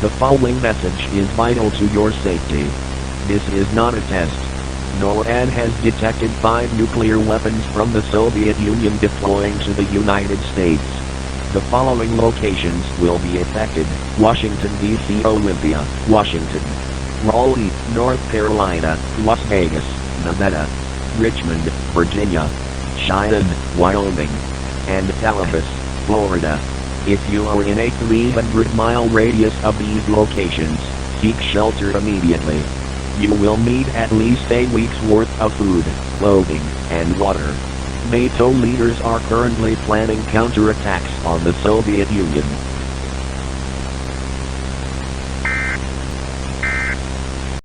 The following message is vital to your safety. This is not a test. NORAD has detected 5 nuclear weapons from the Soviet Union deploying to the United States. The following locations will be affected: Washington, D.C., Olympia, Washington; Raleigh, North Carolina; Las Vegas, Nevada; Richmond, Virginia; Cheyenne, Wyoming; and Tallahassee, Florida. If you are in a 300-mile radius of these locations, seek shelter immediately. You will need at least a week's worth of food, clothing, and water. NATO leaders are currently planning counterattacks on the Soviet Union.